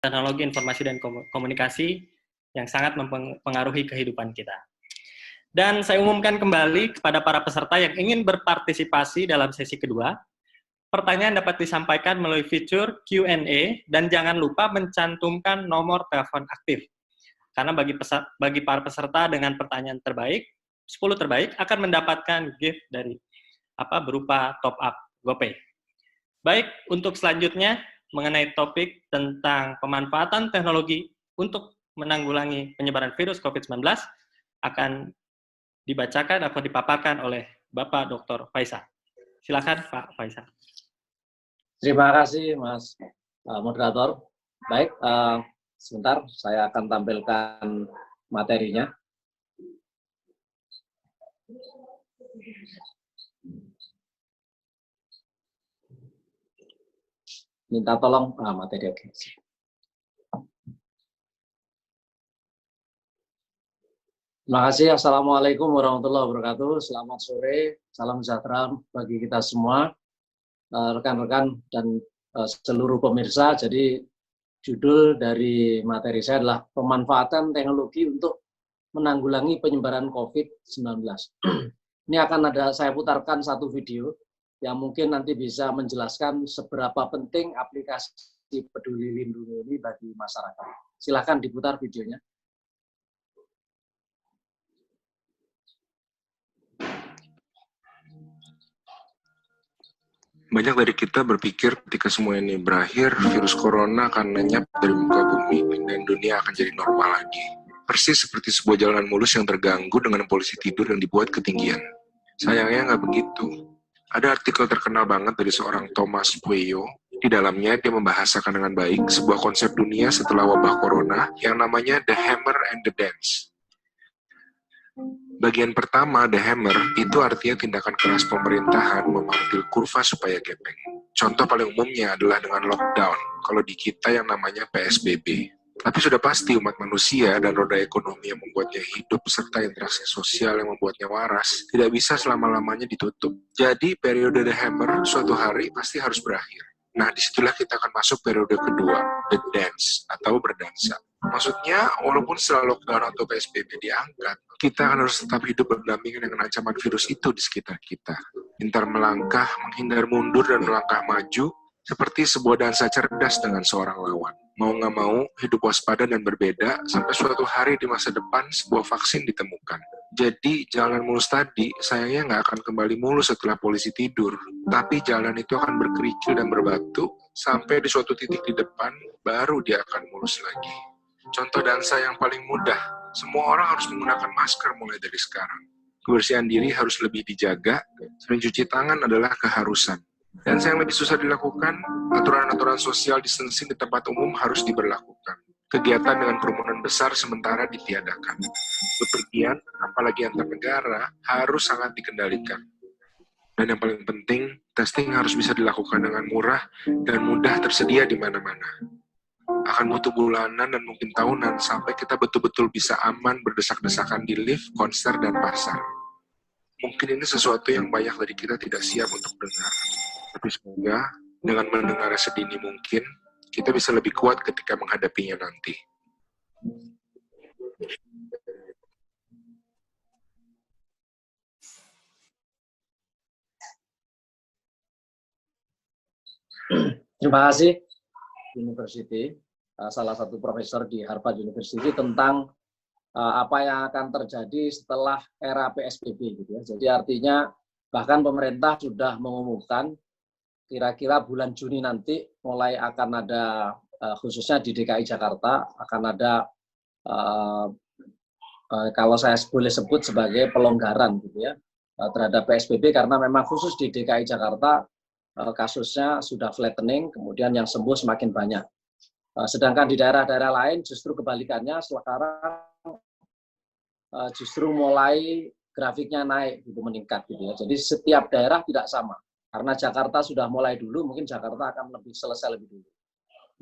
teknologi informasi dan komunikasi yang sangat mempengaruhi kehidupan kita. Dan saya umumkan kembali kepada para peserta yang ingin berpartisipasi dalam sesi kedua. Pertanyaan dapat disampaikan melalui fitur Q&A dan jangan lupa mencantumkan nomor telepon aktif. Karena bagi para peserta dengan pertanyaan terbaik, 10 terbaik akan mendapatkan gift dari berupa top up GoPay. Baik, untuk selanjutnya mengenai topik tentang pemanfaatan teknologi untuk menanggulangi penyebaran virus COVID-19 akan dibacakan atau dipaparkan oleh Bapak Dr. Faisal. Silakan Pak Faisal. Terima kasih Mas moderator. Baik, sebentar saya akan tampilkan materinya. Minta tolong materi. Oke. Terima kasih. Assalamualaikum warahmatullahi wabarakatuh. Selamat sore, salam sejahtera bagi kita semua, rekan-rekan dan seluruh pemirsa. Jadi judul dari materi saya adalah pemanfaatan teknologi untuk menanggulangi penyebaran COVID-19. Ini akan saya putarkan satu video yang mungkin nanti bisa menjelaskan seberapa penting aplikasi Peduli Lindungi ini bagi masyarakat. Silakan diputar videonya. Banyak dari kita berpikir ketika semua ini berakhir, virus corona akan lenyap dari muka bumi dan dunia akan jadi normal lagi. Persis seperti sebuah jalanan mulus yang terganggu dengan polisi tidur yang dibuat ketinggian. Sayangnya nggak begitu. Ada artikel terkenal banget dari seorang Thomas Pueyo. Di dalamnya dia membahasakan dengan baik sebuah konsep dunia setelah wabah corona yang namanya The Hammer and the Dance. Bagian pertama, The Hammer, itu artinya tindakan keras pemerintahan memanggil kurva supaya gepeng. Contoh paling umumnya adalah dengan lockdown, kalau di kita yang namanya PSBB. Tapi sudah pasti umat manusia dan roda ekonomi yang membuatnya hidup serta interaksi sosial yang membuatnya waras tidak bisa selama-lamanya ditutup. Jadi periode The Hammer suatu hari pasti harus berakhir. Nah, disitulah kita akan masuk periode kedua, The Dance, atau berdansa. Maksudnya, walaupun setelah lockdown atau PSBB diangkat, kita akan harus tetap hidup berdampingan dengan ancaman virus itu di sekitar kita. Pintar melangkah, menghindar mundur, dan melangkah maju, seperti sebuah dansa cerdas dengan seorang lawan. Mau nggak mau, hidup waspada dan berbeda, sampai suatu hari di masa depan sebuah vaksin ditemukan. Jadi, jalan mulus tadi, sayangnya nggak akan kembali mulus setelah polisi tidur. Tapi jalan itu akan berkerikil dan berbatu, sampai di suatu titik di depan, baru dia akan mulus lagi. Contoh dansa yang paling mudah, semua orang harus menggunakan masker mulai dari sekarang. Kebersihan diri harus lebih dijaga, sering cuci tangan adalah keharusan. Dan yang lebih susah dilakukan, aturan-aturan social distancing di tempat umum harus diberlakukan. Kegiatan dengan kerumunan besar sementara ditiadakan. Bepergian, apalagi antar negara, harus sangat dikendalikan. Dan yang paling penting, testing harus bisa dilakukan dengan murah dan mudah tersedia di mana-mana. Akan butuh bulanan dan mungkin tahunan sampai kita betul-betul bisa aman berdesak-desakan di lift, konser, dan pasar. Mungkin ini sesuatu yang banyak dari kita tidak siap untuk dengar. Tapi semoga dengan mendengar sedini mungkin, kita bisa lebih kuat ketika menghadapinya nanti. Terima kasih University, salah satu profesor di Harvard University tentang apa yang akan terjadi setelah era PSBB gitu ya. Jadi artinya bahkan pemerintah sudah mengumumkan kira-kira bulan Juni nanti mulai akan ada khususnya di DKI Jakarta akan ada kalau saya boleh sebut sebagai pelonggaran gitu ya terhadap PSBB karena memang khusus di DKI Jakarta kasusnya sudah flattening, kemudian yang sembuh semakin banyak. Sedangkan di daerah-daerah lain justru kebalikannya, sekarang justru mulai grafiknya naik, gitu, meningkat gitu ya. Jadi setiap daerah tidak sama. Karena Jakarta sudah mulai dulu, mungkin Jakarta akan lebih selesai lebih dulu.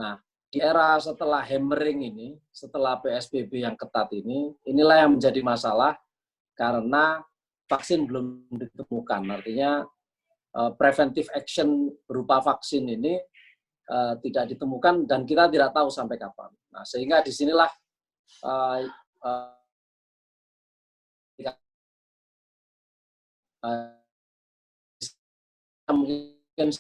Nah, di era setelah hammering ini, setelah PSBB yang ketat ini, inilah yang menjadi masalah karena vaksin belum ditemukan. Artinya preventive action berupa vaksin ini tidak ditemukan dan kita tidak tahu sampai kapan. Nah, sehingga disinilah uh, mungkin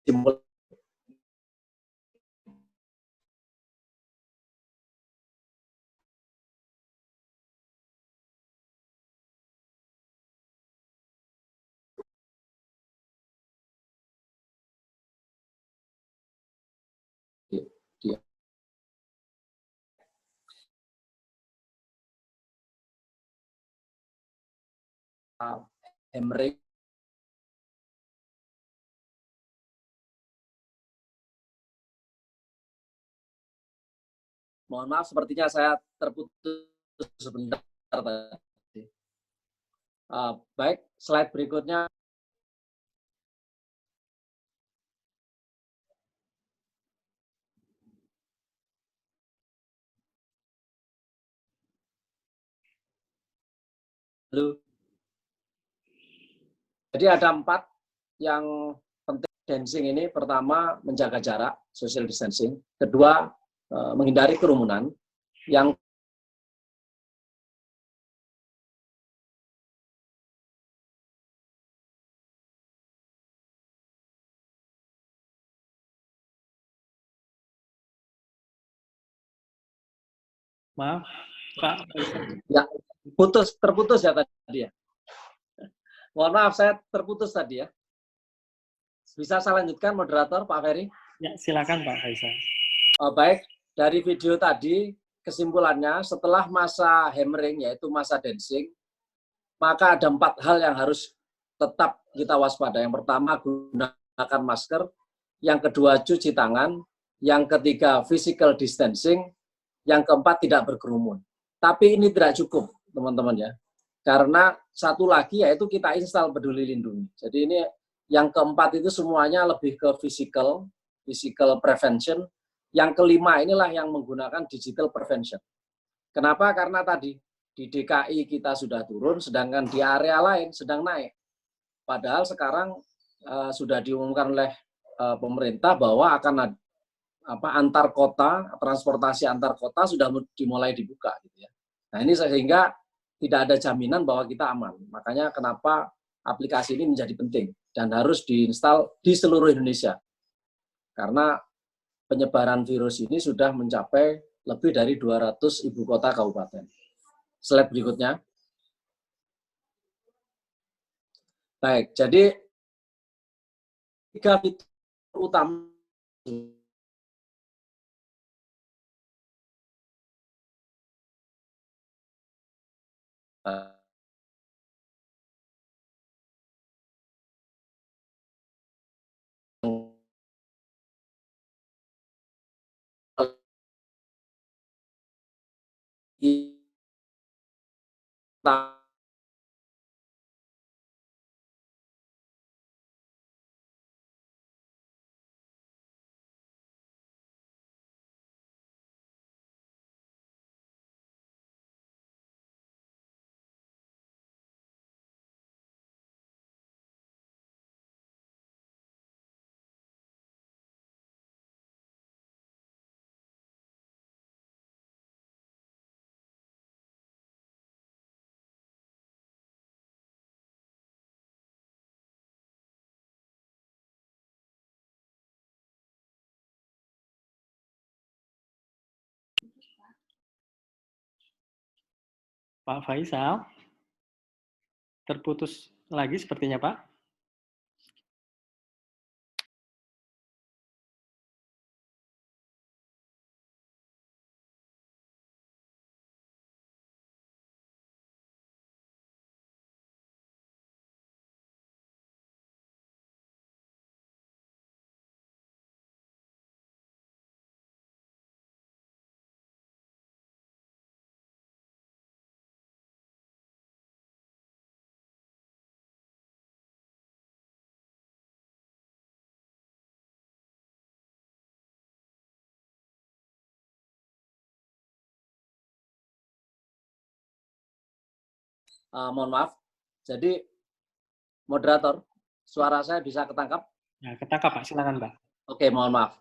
timbul di, di hemorrhage. Mohon maaf, sepertinya saya terputus sebentar tadi. Baik, slide berikutnya. Halo. Jadi ada 4 yang penting dancing ini. Pertama, menjaga jarak, social distancing. Kedua, menghindari kerumunan. Yang Maaf, Pak. ya, terputus ya tadi ya. Mohon maaf, saya terputus tadi ya. Bisa saya lanjutkan, moderator Pak Ferry? Ya, silakan Pak Faisal. Baik, dari video tadi kesimpulannya setelah masa hammering yaitu masa dancing, maka ada 4 hal yang harus tetap kita waspada. Yang pertama, gunakan masker. Yang kedua, cuci tangan. Yang ketiga, physical distancing. Yang keempat, tidak berkerumun. Tapi ini tidak cukup, teman-teman ya. Karena satu lagi yaitu kita install Peduli Lindungi. Jadi ini yang keempat itu semuanya lebih ke physical prevention. Yang kelima inilah yang menggunakan digital prevention. Kenapa? Karena tadi di DKI kita sudah turun, sedangkan di area lain sedang naik. Padahal sekarang sudah diumumkan oleh pemerintah bahwa akan antar kota, transportasi antar kota sudah dimulai dibuka, gitu ya. Nah ini sehingga tidak ada jaminan bahwa kita aman. Makanya kenapa aplikasi ini menjadi penting dan harus diinstal di seluruh Indonesia. Karena penyebaran virus ini sudah mencapai lebih dari 200 ibu kota kabupaten. Slide berikutnya. Baik, jadi 3 fitur utama kita Pak Faisal, terputus lagi sepertinya Pak. Mohon maaf. Jadi moderator, suara saya bisa ketangkap? Ya, ketangkap Pak, silakan Pak. Oke, mohon maaf.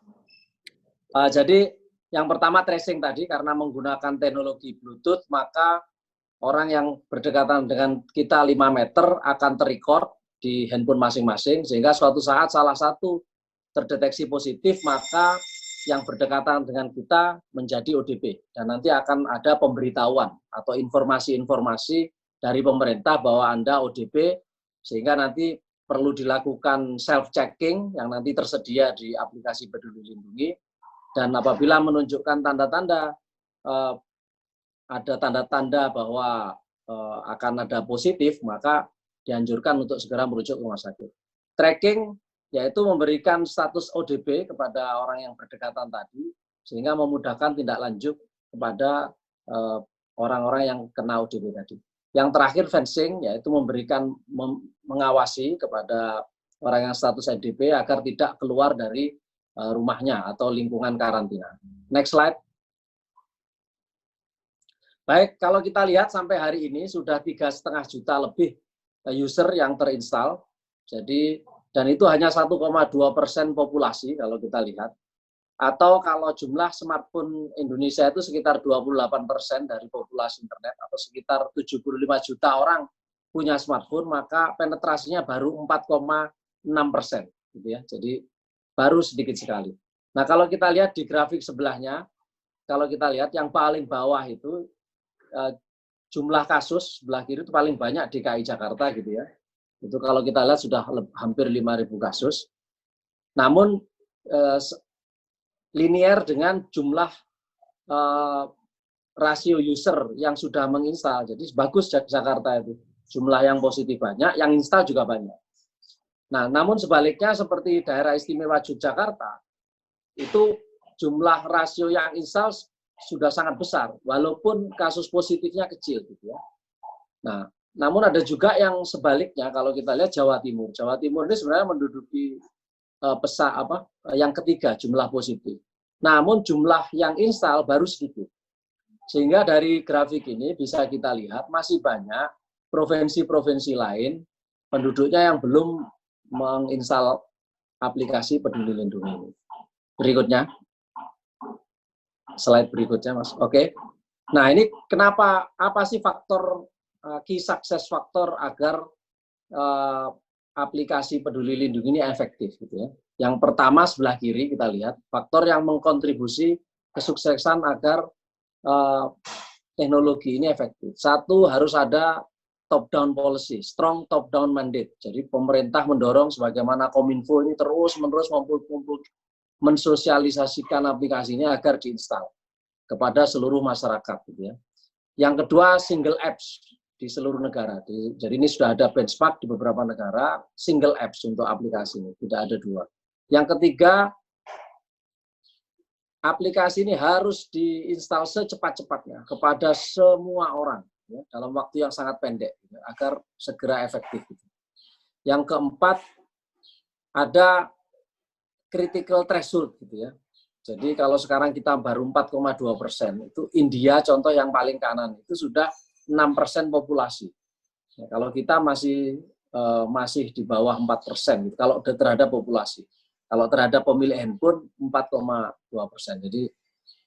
Jadi yang pertama tracing tadi, karena menggunakan teknologi Bluetooth, maka orang yang berdekatan dengan kita 5 meter akan terrecord di handphone masing-masing, sehingga suatu saat salah satu terdeteksi positif, maka yang berdekatan dengan kita menjadi ODP. Dan nanti akan ada pemberitahuan atau informasi-informasi dari pemerintah bahwa Anda ODP, sehingga nanti perlu dilakukan self-checking yang nanti tersedia di aplikasi Peduli Lindungi. Dan apabila menunjukkan tanda-tanda, ada tanda-tanda bahwa akan ada positif, maka dianjurkan untuk segera merujuk ke rumah sakit. Tracking yaitu memberikan status ODP kepada orang yang berdekatan tadi, sehingga memudahkan tindak lanjut kepada orang-orang yang kena ODP tadi. Yang terakhir fencing, yaitu memberikan mengawasi kepada orang yang status ODP agar tidak keluar dari rumahnya atau lingkungan karantina. Next slide. Baik, kalau kita lihat sampai hari ini sudah 3,5 juta lebih user yang terinstall. Jadi, dan itu hanya 1,2% populasi kalau kita lihat. Atau kalau jumlah smartphone Indonesia itu sekitar 28% dari populasi internet, atau sekitar 75 juta orang punya smartphone, maka penetrasinya baru 4,6%. Gitu ya. Jadi baru sedikit sekali. Nah, kalau kita lihat di grafik sebelahnya, kalau kita lihat yang paling bawah itu jumlah kasus sebelah kiri itu paling banyak DKI Jakarta gitu ya. Itu kalau kita lihat sudah hampir 5.000 kasus. Namun linear dengan jumlah rasio user yang sudah menginstal. Jadi bagus Jakarta itu. Jumlah yang positif banyak, yang install juga banyak. Nah, namun sebaliknya seperti daerah istimewa Yogyakarta, itu jumlah rasio yang install sudah sangat besar, walaupun kasus positifnya kecil gitu ya. Nah, namun ada juga yang sebaliknya kalau kita lihat Jawa Timur. Jawa Timur ini sebenarnya menduduki yang ketiga jumlah positif. Namun jumlah yang install baru sedikit. Sehingga dari grafik ini bisa kita lihat masih banyak provinsi-provinsi lain penduduknya yang belum menginstal aplikasi Peduli Lindungi ini. Berikutnya. Slide berikutnya, Mas. Oke. Nah, ini kenapa, apa sih faktor, key success faktor agar aplikasi Peduli Lindungi ini efektif gitu ya. Yang pertama sebelah kiri kita lihat faktor yang mengkontribusi kesuksesan agar teknologi ini efektif. Satu, harus ada top down policy, strong top down mandate. Jadi pemerintah mendorong sebagaimana Kominfo ini terus-menerus mensosialisasikan aplikasi ini agar diinstal kepada seluruh masyarakat gitu ya. Yang kedua, single apps di seluruh negara. Jadi ini sudah ada benchmark di beberapa negara, single apps untuk aplikasi ini, tidak ada dua. Yang ketiga, aplikasi ini harus diinstal secepat-cepatnya kepada semua orang ya, dalam waktu yang sangat pendek ya, agar segera efektif. Yang keempat, ada critical threshold gitu ya. Jadi kalau sekarang kita baru 4,2%, itu India contoh yang paling kanan itu sudah 6% populasi. Ya, kalau kita masih di bawah 4% gitu, kalau terhadap populasi. Kalau terhadap pemilik handphone 4,2%. Jadi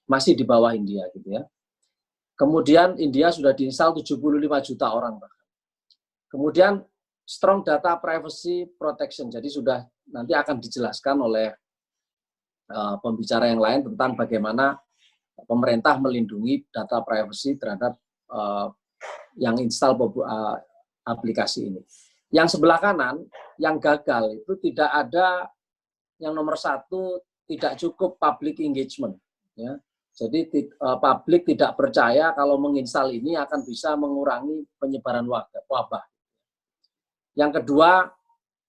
masih di bawah India gitu ya. Kemudian India sudah diinstal 75 juta orang bahkan. Kemudian strong data privacy protection. Jadi sudah nanti akan dijelaskan oleh pembicara yang lain tentang bagaimana pemerintah melindungi data privacy terhadap yang install aplikasi ini. Yang sebelah kanan, yang gagal itu tidak ada, yang nomor satu tidak cukup public engagement. Ya. Jadi publik tidak percaya kalau menginstal ini akan bisa mengurangi penyebaran wabah. Yang kedua,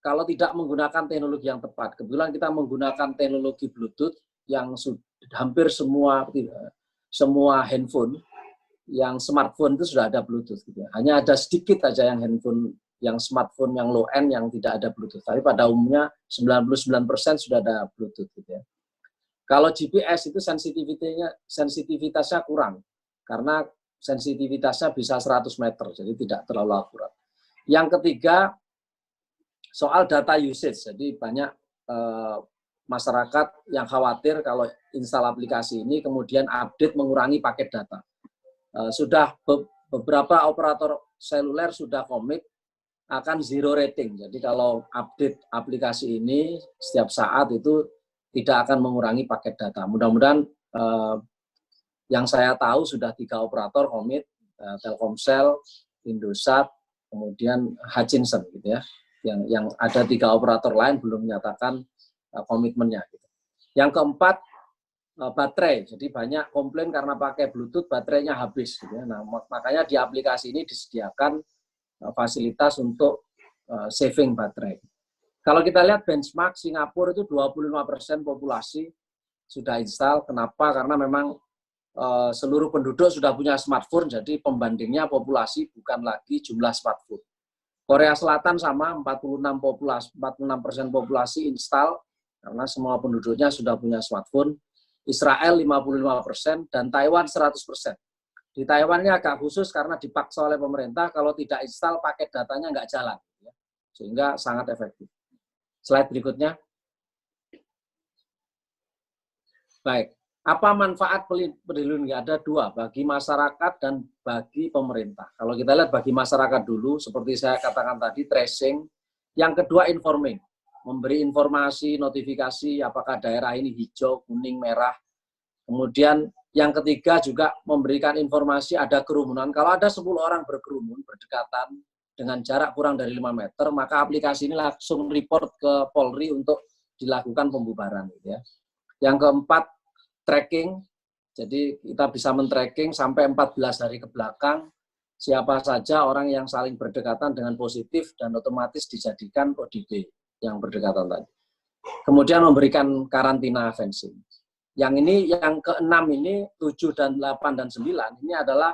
kalau tidak menggunakan teknologi yang tepat. Kebetulan kita menggunakan teknologi Bluetooth yang hampir semua handphone, yang smartphone itu sudah ada Bluetooth. Gitu ya. Hanya ada sedikit saja yang handphone, yang smartphone yang low end yang tidak ada Bluetooth. Tapi pada umumnya 99% sudah ada Bluetooth. Gitu ya. Kalau GPS itu sensitivitasnya kurang. Karena sensitivitasnya bisa 100 meter, jadi tidak terlalu akurat. Yang ketiga, soal data usage. Jadi banyak masyarakat yang khawatir kalau install aplikasi ini kemudian update mengurangi paket data. Sudah beberapa operator seluler sudah komit akan zero rating. Jadi kalau update aplikasi ini setiap saat itu tidak akan mengurangi paket data. Mudah-mudahan yang saya tahu sudah 3 operator komit, Telkomsel, Indosat, kemudian Hutchinson gitu ya. Yang ada 3 operator lain belum menyatakan komitmennya. Gitu. Yang keempat, baterai. Jadi banyak komplain karena pakai Bluetooth baterainya habis. Gitu ya. Nah, makanya di aplikasi ini disediakan fasilitas untuk saving baterai. Kalau kita lihat benchmark Singapura itu 25% populasi sudah install. Kenapa? Karena memang seluruh penduduk sudah punya smartphone, jadi pembandingnya populasi bukan lagi jumlah smartphone. Korea Selatan sama 46% populasi install karena semua penduduknya sudah punya smartphone. Israel 55% dan Taiwan 100%. Di Taiwan ini agak khusus karena dipaksa oleh pemerintah kalau tidak install paket datanya nggak jalan, sehingga sangat efektif. Slide berikutnya. Baik, apa manfaat peduli lindungi? Ada 2, bagi masyarakat dan bagi pemerintah. Kalau kita lihat bagi masyarakat dulu, seperti saya katakan tadi, tracing. Yang kedua, informing. Memberi informasi, notifikasi, apakah daerah ini hijau, kuning, merah. Kemudian yang ketiga juga memberikan informasi ada kerumunan. Kalau ada 10 orang berkerumun, berdekatan, dengan jarak kurang dari 5 meter, maka aplikasi ini langsung report ke Polri untuk dilakukan pembubaran. Gitu ya. Yang keempat, tracking. Jadi kita bisa men-tracking sampai 14 hari ke belakang, siapa saja orang yang saling berdekatan dengan positif dan otomatis dijadikan ODP yang berdekatan tadi. Kemudian memberikan karantina fencing. Yang ini, yang ke-6 ini, 7 dan 8 dan 9, ini adalah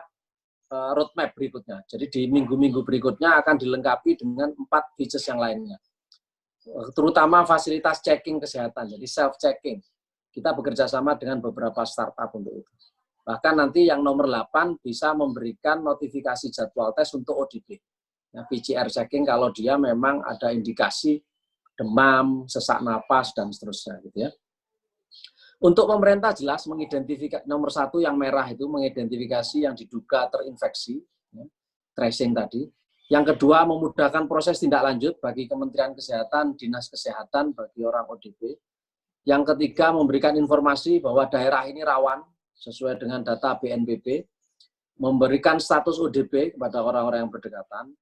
roadmap berikutnya. Jadi di minggu-minggu berikutnya akan dilengkapi dengan 4 features yang lainnya. Terutama fasilitas checking kesehatan, jadi self-checking. Kita bekerja sama dengan beberapa startup untuk itu. Bahkan nanti yang nomor 8 bisa memberikan notifikasi jadwal tes untuk ODP. Nah, PCR checking kalau dia memang ada indikasi demam, sesak napas, dan seterusnya. Gitu ya. Untuk pemerintah jelas mengidentifikasi, nomor 1 yang merah itu mengidentifikasi yang diduga terinfeksi, ya, tracing tadi. Yang kedua, memudahkan proses tindak lanjut bagi Kementerian Kesehatan, Dinas Kesehatan, bagi orang ODP. Yang ketiga, memberikan informasi bahwa daerah ini rawan sesuai dengan data BNPB, memberikan status ODP kepada orang-orang yang berdekatan,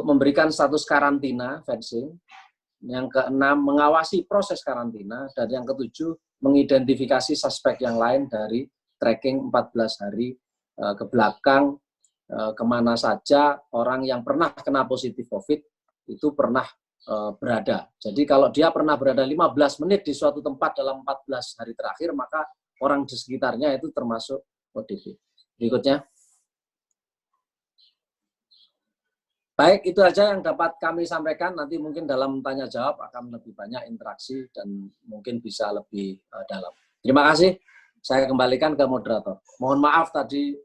memberikan status karantina, fencing. Yang keenam, mengawasi proses karantina. Dan yang ketujuh, mengidentifikasi suspek yang lain dari tracking 14 hari ke belakang, kemana saja orang yang pernah kena positif COVID itu pernah berada. Jadi kalau dia pernah berada 15 menit di suatu tempat dalam 14 hari terakhir, maka orang di sekitarnya itu termasuk ODP. Berikutnya. Baik, itu aja yang dapat kami sampaikan. Nanti mungkin dalam tanya jawab akan lebih banyak interaksi dan mungkin bisa lebih dalam. Terima kasih. Saya kembalikan ke moderator. Mohon maaf tadi